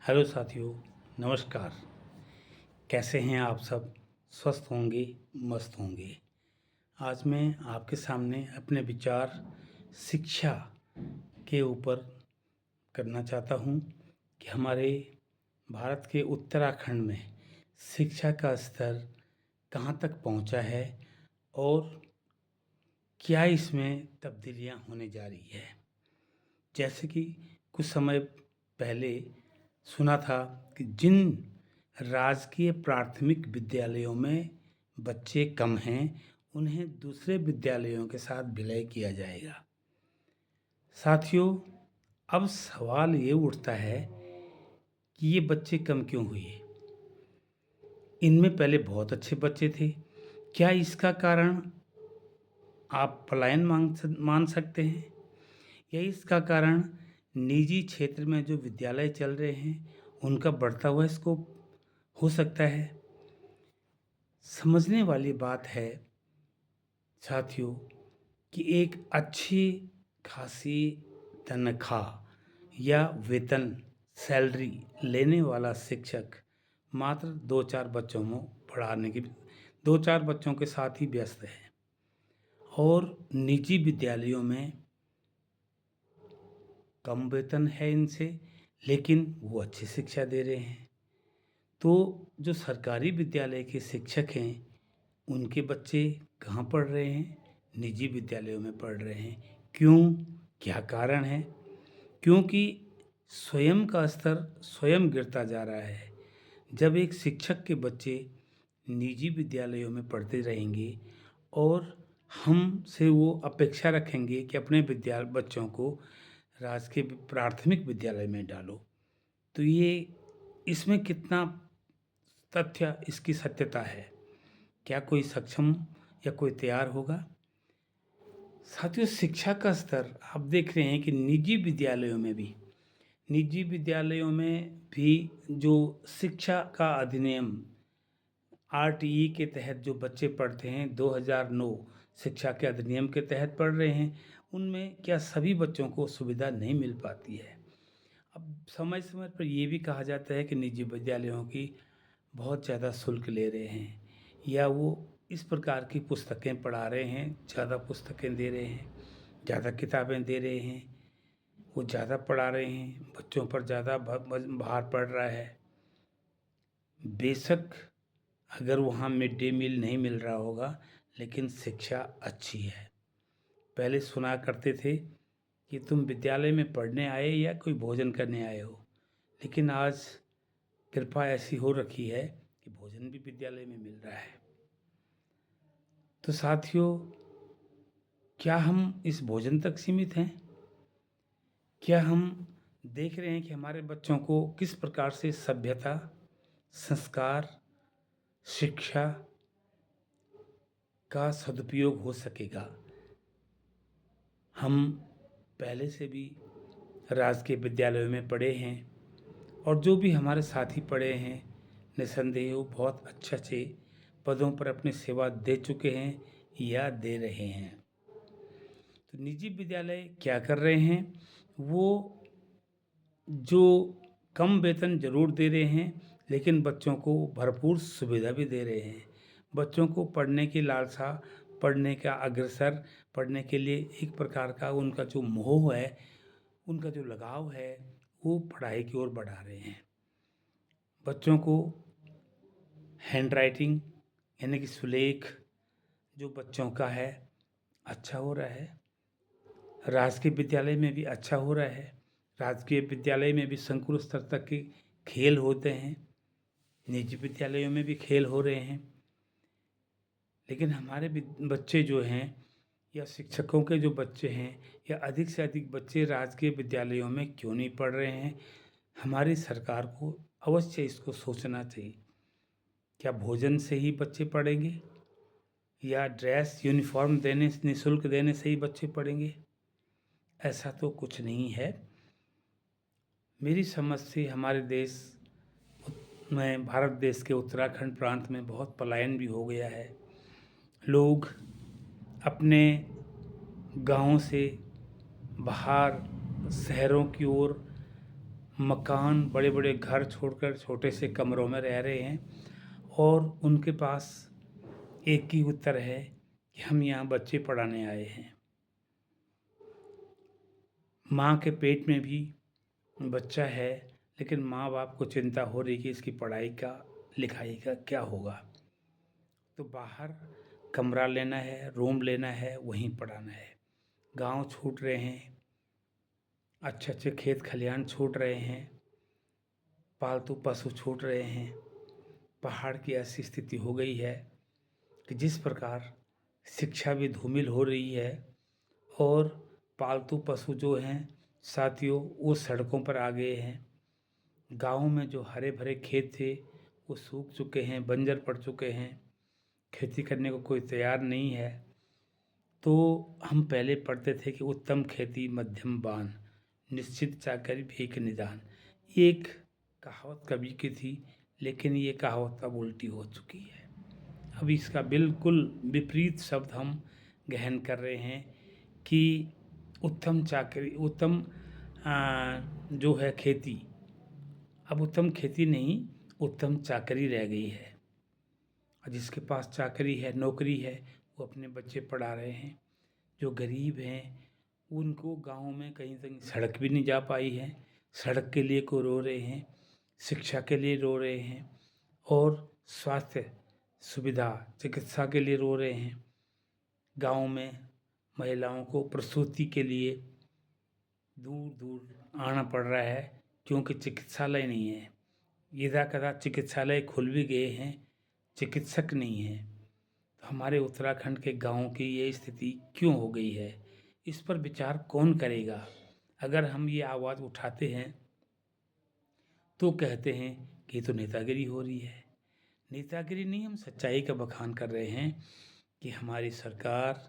Hello साथियों, नमस्कार। कैसे हैं आप सब? स्वस्थ होंगे, मस्त होंगे। आज मैं आपके सामने अपने विचार शिक्षा के ऊपर करना चाहता हूँ कि हमारे भारत के उत्तराखंड में शिक्षा का स्तर कहाँ तक पहुँचा है और क्या इसमें तब्दीलियाँ होने जा रही है। जैसे कि कुछ समय पहले सुना था कि जिन राजकीय प्राथमिक विद्यालयों में बच्चे कम हैं उन्हें दूसरे विद्यालयों के साथ विलय किया जाएगा। साथियों, अब सवाल ये उठता है कि ये बच्चे कम क्यों हुए? इनमें पहले बहुत अच्छे बच्चे थे। क्या इसका कारण आप पलायन मान सकते हैं, या इसका कारण निजी क्षेत्र में जो विद्यालय चल रहे हैं उनका बढ़ता हुआ स्कोप हो सकता है? समझने वाली बात है साथियों कि एक अच्छी खासी तनख्वाह या वेतन सैलरी लेने वाला शिक्षक मात्र दो चार बच्चों के साथ ही व्यस्त है, और निजी विद्यालयों में कम वेतन है इनसे, लेकिन वो अच्छी शिक्षा दे रहे हैं। तो जो सरकारी विद्यालय के शिक्षक हैं उनके बच्चे कहाँ पढ़ रहे हैं? निजी विद्यालयों में पढ़ रहे हैं। क्यों? क्या कारण है? क्योंकि स्वयं का स्तर स्वयं गिरता जा रहा है। जब एक शिक्षक के बच्चे निजी विद्यालयों में पढ़ते रहेंगे और हमसे वो अपेक्षा रखेंगे कि अपने बच्चों को राजकीय प्राथमिक विद्यालय में डालो, तो ये इसमें कितना तथ्य, इसकी सत्यता है? क्या कोई सक्षम या कोई तैयार होगा? साथियों, शिक्षा का स्तर आप देख रहे हैं कि निजी विद्यालयों में भी जो शिक्षा का अधिनियम आरटीई के तहत जो बच्चे पढ़ते हैं, 2009 शिक्षा के अधिनियम के तहत पढ़ रहे हैं, उनमें क्या सभी बच्चों को सुविधा नहीं मिल पाती है? अब समय समय पर ये भी कहा जाता है कि निजी विद्यालयों की बहुत ज़्यादा शुल्क ले रहे हैं, या वो इस प्रकार की पुस्तकें पढ़ा रहे हैं, ज़्यादा पुस्तकें दे रहे हैं, ज़्यादा किताबें दे रहे हैं, वो ज़्यादा पढ़ा रहे हैं, बच्चों पर ज़्यादा भार पड़ रहा है। बेशक अगर वहाँ मिड डे मील नहीं मिल रहा होगा, लेकिन शिक्षा अच्छी है। पहले सुना करते थे कि तुम विद्यालय में पढ़ने आए या कोई भोजन करने आए हो, लेकिन आज कृपा ऐसी हो रखी है कि भोजन भी विद्यालय में मिल रहा है। तो साथियों, क्या हम इस भोजन तक सीमित हैं? क्या हम देख रहे हैं कि हमारे बच्चों को किस प्रकार से सभ्यता, संस्कार, शिक्षा का सदुपयोग हो सकेगा? हम पहले से भी राजकीय विद्यालयों में पढ़े हैं, और जो भी हमारे साथी पढ़े हैं निसंदेह वो बहुत अच्छे अच्छे पदों पर अपनी सेवा दे चुके हैं या दे रहे हैं। तो निजी विद्यालय क्या कर रहे हैं? वो जो कम वेतन ज़रूर दे रहे हैं, लेकिन बच्चों को भरपूर सुविधा भी दे रहे हैं। बच्चों को पढ़ने की लालसा, पढ़ने का अग्रसर, पढ़ने के लिए एक प्रकार का उनका जो मोह है, उनका जो लगाव है, वो पढ़ाई की ओर बढ़ा रहे हैं। बच्चों को हैंड राइटिंग यानी कि सुलेख जो बच्चों का है अच्छा हो रहा है। राजकीय विद्यालय में भी अच्छा हो रहा है। राजकीय विद्यालय में भी संकुल स्तर तक के खेल होते हैं, निजी विद्यालयों में भी खेल हो रहे हैं। लेकिन हमारे बच्चे जो हैं, या शिक्षकों के जो बच्चे हैं, या अधिक से अधिक बच्चे राजकीय विद्यालयों में क्यों नहीं पढ़ रहे हैं? हमारी सरकार को अवश्य इसको सोचना चाहिए। क्या भोजन से ही बच्चे पढ़ेंगे, या ड्रेस यूनिफॉर्म देने, निःशुल्क देने से ही बच्चे पढ़ेंगे? ऐसा तो कुछ नहीं है। मेरी समझ से हमारे देश में, भारत देश के उत्तराखंड प्रांत में बहुत पलायन भी हो गया है। लोग अपने गाँव से बाहर शहरों की ओर मकान, बड़े बड़े घर छोड़कर छोटे से कमरों में रह रहे हैं और उनके पास एक ही उत्तर है कि हम यहाँ बच्चे पढ़ाने आए हैं। माँ के पेट में भी बच्चा है, लेकिन माँ बाप को चिंता हो रही कि इसकी पढ़ाई का, लिखाई का क्या होगा। तो बाहर कमरा लेना है, रूम लेना है, वहीं पढ़ाना है। गांव छूट रहे हैं, अच्छे अच्छे खेत खलिहान छूट रहे हैं, पालतू पशु छूट रहे हैं। पहाड़ की ऐसी स्थिति हो गई है कि जिस प्रकार शिक्षा भी धूमिल हो रही है और पालतू पशु जो हैं साथियों, वो सड़कों पर आ गए हैं। गाँव में जो हरे भरे खेत थे वो सूख चुके हैं, बंजर पड़ चुके हैं, खेती करने को कोई तैयार नहीं है। तो हम पहले पढ़ते थे कि उत्तम खेती मध्यम बान, निश्चित चाकरी भीख निदान। ये एक कहावत कवि की थी, लेकिन ये कहावत अब उल्टी हो चुकी है। अब इसका बिल्कुल विपरीत शब्द हम ग्रहण कर रहे हैं कि उत्तम चाकरी, उत्तम जो है खेती, अब उत्तम खेती नहीं, उत्तम चाकरी रह गई है। और जिसके पास चाकरी है, नौकरी है, वो अपने बच्चे पढ़ा रहे हैं। जो गरीब हैं उनको गांव में कहीं कहीं सड़क भी नहीं जा पाई है, सड़क के लिए को रो रहे हैं, शिक्षा के लिए रो रहे हैं और स्वास्थ्य सुविधा, चिकित्सा के लिए रो रहे हैं। गांव में महिलाओं को प्रसूति के लिए दूर दूर आना पड़ रहा है क्योंकि चिकित्सालय नहीं है। यदा कदा चिकित्सालय खुल भी गए हैं, चिकित्सक नहीं है। तो हमारे उत्तराखंड के गाँव की ये स्थिति क्यों हो गई है, इस पर विचार कौन करेगा। अगर हम ये आवाज़ उठाते हैं तो कहते हैं कि ये तो नेतागिरी हो रही है। नेतागिरी नहीं, हम सच्चाई का बखान कर रहे हैं कि हमारी सरकार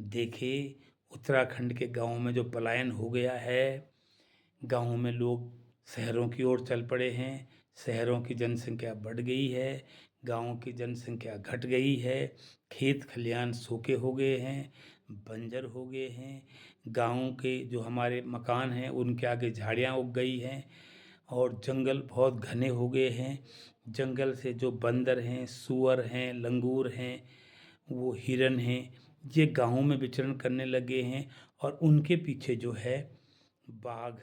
देखे उत्तराखंड के गाँव में जो पलायन हो गया है। गाँव में लोग शहरों की ओर चल पड़े हैं, शहरों की जनसंख्या बढ़ गई है, गाँव की जनसंख्या घट गई है, खेत खलिहान सूखे हो गए हैं, बंजर हो गए हैं। गाँव के जो हमारे मकान हैं उनके आगे झाड़ियाँ उग गई हैं और जंगल बहुत घने हो गए हैं। जंगल से जो बंदर हैं, सूअर हैं, लंगूर हैं, वो हिरन हैं, ये गाँव में विचरण करने लगे हैं। और उनके पीछे जो है बाघ,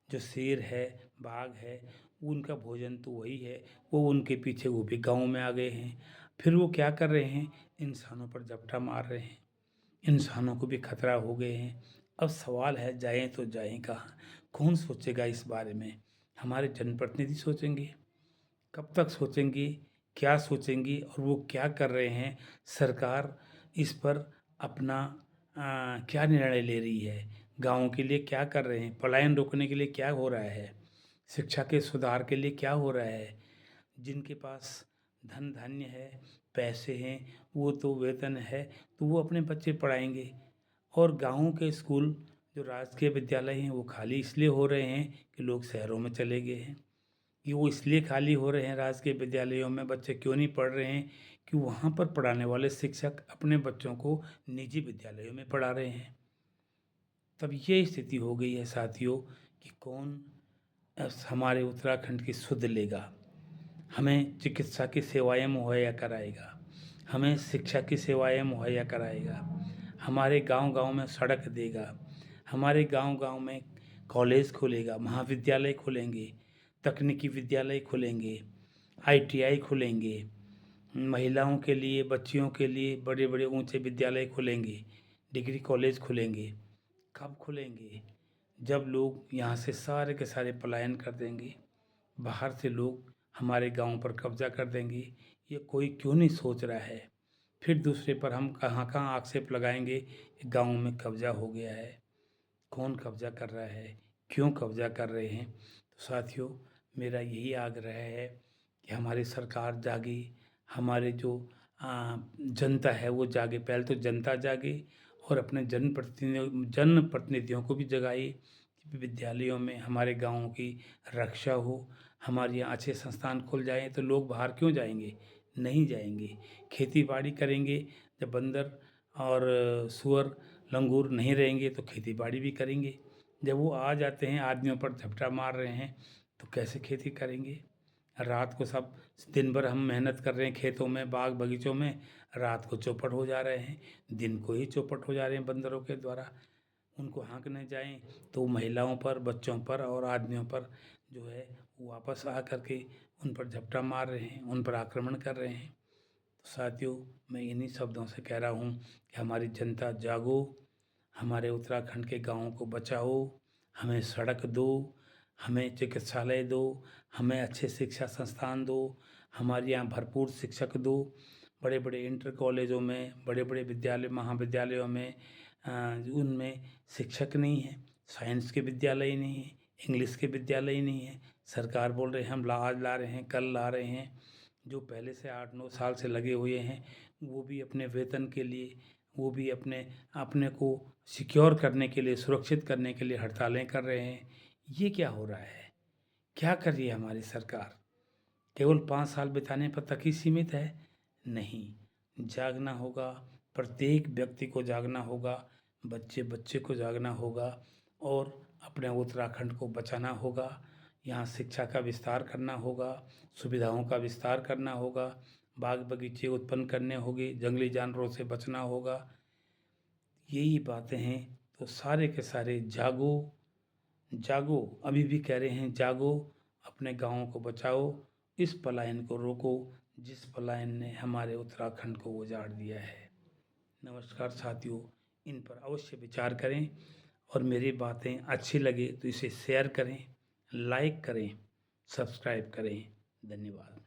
जो शेर है, बाघ है, उनका भोजन तो वही है। वो उनके पीछे वो भी गाँव में आ गए हैं। फिर वो क्या कर रहे हैं, इंसानों पर झपटा मार रहे हैं, इंसानों को भी खतरा हो गए हैं। अब सवाल है जाएं तो जाएं कहाँ, कौन सोचेगा इस बारे में। हमारे जनप्रतिनिधि सोचेंगे, कब तक सोचेंगे, क्या सोचेंगे और वो क्या कर रहे हैं। सरकार इस पर अपना क्या निर्णय ले रही है, गाँव के लिए क्या कर रहे हैं, पलायन रोकने के लिए क्या हो रहा है, शिक्षा के सुधार के लिए क्या हो रहा है। जिनके पास धन धान्य है, पैसे हैं, वो तो वेतन है तो वो अपने बच्चे पढ़ाएंगे। और गाँव के स्कूल, जो राजकीय विद्यालय हैं, वो खाली इसलिए हो रहे हैं कि लोग शहरों में चले गए हैं। कि वो इसलिए खाली हो रहे हैं, राजकीय विद्यालयों में बच्चे क्यों नहीं पढ़ रहे हैं कि वहाँ पर पढ़ाने वाले शिक्षक अपने बच्चों को निजी विद्यालयों में पढ़ा रहे हैं। तब ये स्थिति हो गई है साथियों कि कौन हमारे उत्तराखंड की सुध लेगा, हमें चिकित्सा की सेवाएं मुहैया कराएगा, हमें शिक्षा की सेवाएं मुहैया कराएगा, हमारे गांव-गांव में सड़क देगा, हमारे गांव-गांव में कॉलेज खुलेगा, महाविद्यालय खुलेंगे, तकनीकी विद्यालय खुलेंगे, आईटीआई खुलेंगे, महिलाओं के लिए, बच्चियों के लिए बड़े बड़े ऊंचे विद्यालय खुलेंगे, डिग्री कॉलेज खुलेंगे। कब खुलेंगे, जब लोग यहाँ से सारे के सारे पलायन कर देंगे, बाहर से लोग हमारे गांव पर कब्जा कर देंगे। ये कोई क्यों नहीं सोच रहा है। फिर दूसरे पर हम कहाँ कहाँ आक्षेप लगाएंगे कि गांव में कब्जा हो गया है। कौन कब्जा कर रहा है, क्यों कब्जा कर रहे हैं। तो साथियों, मेरा यही आग्रह है कि हमारी सरकार जागे, हमारे जो जनता है वो जागे। पहले तो जनता जागे और अपने जनप्रतिनिधियों को भी जगाए कि विद्यालयों में हमारे गाँव की रक्षा हो। हमारे यहाँ अच्छे संस्थान खुल जाएँ तो लोग बाहर क्यों जाएंगे, नहीं जाएंगे। खेती बाड़ी करेंगे, जब बंदर और सूअर लंगूर नहीं रहेंगे तो खेती बाड़ी भी करेंगे। जब वो आ जाते हैं, आदमियों पर झपटा मार रहे हैं, तो कैसे खेती करेंगे? रात को सब दिन भर हम मेहनत कर रहे हैं खेतों में, बाग बगीचों में, रात को चौपट हो जा रहे हैं, दिन को ही चौपट हो जा रहे हैं बंदरों के द्वारा। उनको हाँकने जाएं तो महिलाओं पर, बच्चों पर और आदमियों पर जो है वापस आ कर के उन पर झपटा मार रहे हैं, उन पर आक्रमण कर रहे हैं। तो साथियों, मैं इन्हीं शब्दों से कह रहा हूँ कि हमारी जनता जागो, हमारे उत्तराखंड के गाँवों को बचाओ, हमें सड़क दो, हमें चिकित्सालय दो, हमें अच्छे शिक्षा संस्थान दो, हमारे यहाँ भरपूर शिक्षक दो। बड़े बड़े इंटर कॉलेजों में, बड़े बड़े विद्यालय महाविद्यालयों में उनमें शिक्षक नहीं है, साइंस के विद्यालय ही नहीं है, इंग्लिश के विद्यालय ही नहीं है। सरकार बोल रहे हैं हम आज ला रहे हैं, कल ला रहे हैं। जो पहले से 8-9 साल से लगे हुए हैं वो भी अपने वेतन के लिए, वो भी अपने अपने को सिक्योर करने के लिए, सुरक्षित करने के लिए हड़तालें कर रहे हैं। ये क्या हो रहा है? क्या कर रही है हमारी सरकार? केवल 5 साल बिताने पर तक ही सीमित है? नहीं, जागना होगा, प्रत्येक व्यक्ति को जागना होगा, बच्चे बच्चे को जागना होगा और अपने उत्तराखंड को बचाना होगा। यहाँ शिक्षा का विस्तार करना होगा, सुविधाओं का विस्तार करना होगा, बाग बगीचे उत्पन्न करने होंगे, जंगली जानवरों से बचना होगा। यही बातें हैं। तो सारे के सारे जागो, जागो, अभी भी कह रहे हैं जागो, अपने गाँवों को बचाओ, इस पलायन को रोको जिस पलायन ने हमारे उत्तराखंड को उजाड़ दिया है। नमस्कार साथियों, इन पर अवश्य विचार करें और मेरी बातें अच्छी लगे तो इसे शेयर करें, लाइक करें, सब्सक्राइब करें। धन्यवाद।